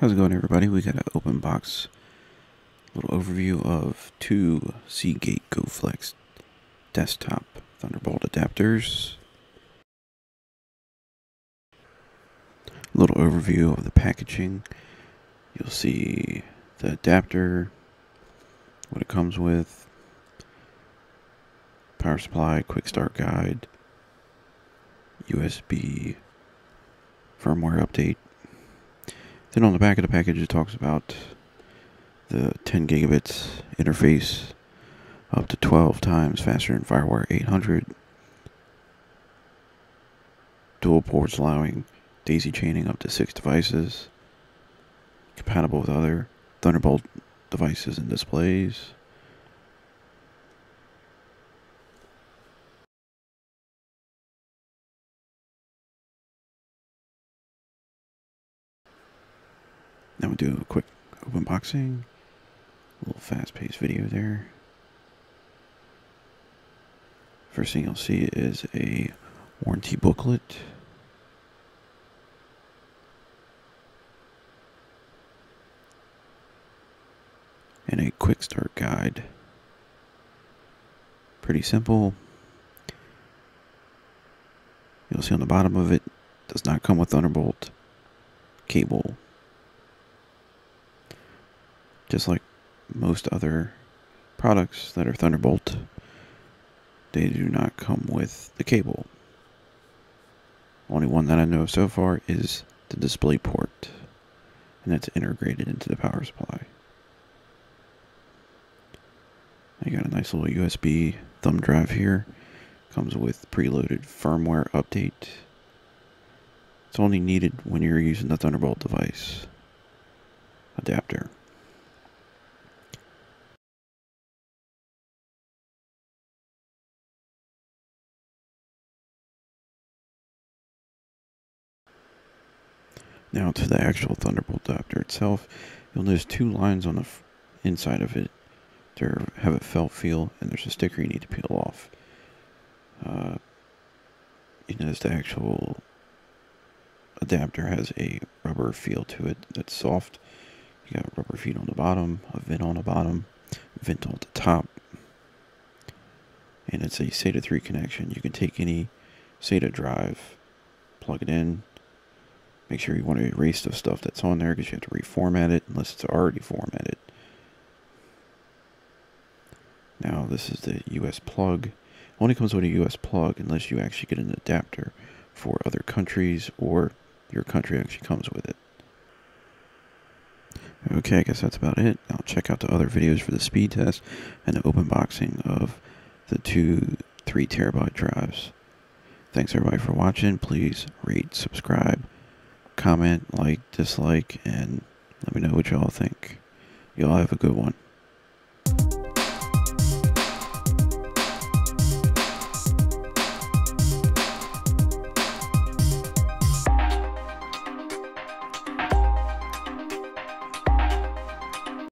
How's it going, everybody? We got an open box little overview of two Seagate GoFlex desktop Thunderbolt adapters. Little overview of the packaging. You'll see the adapter, what it comes with, power supply, quick start guide, USB firmware update. Then on the back of the package it talks about the 10 gigabits interface, up to 12 times faster than FireWire 800. Dual ports allowing daisy chaining up to 6 devices. Compatible with other Thunderbolt devices and displays. Now we'll do a quick open boxing. A little fast-paced video there. First thing you'll see is a warranty booklet. And a quick start guide. Pretty simple. You'll see on the bottom of it, does not come with Thunderbolt cable. Just like most other products that are Thunderbolt, they do not come with the cable. Only one that I know of so far is the display port, and that's integrated into the power supply. You got a nice little USB thumb drive here. Comes with preloaded firmware update. It's only needed when you're using the Thunderbolt device adapter. Now to the actual Thunderbolt adapter itself, you'll notice two lines on the inside of it to have a felt feel, and there's a sticker you need to peel off. You notice the actual adapter has a rubber feel to it that's soft. You got rubber feet on the bottom, a vent on the bottom, a vent on the top, and it's a SATA 3 connection. You can take any SATA drive, plug it in. Make sure you want to erase the stuff that's on there because you have to reformat it unless it's already formatted. Now this is the US plug. Only comes with a US plug unless you actually get an adapter for other countries or your country actually comes with it. Okay, I guess that's about it. Now check out the other videos for the speed test and the open boxing of the two 3 terabyte drives. Thanks everybody for watching. Please rate, subscribe, comment, like, dislike, and let me know what y'all think. Y'all have a good one.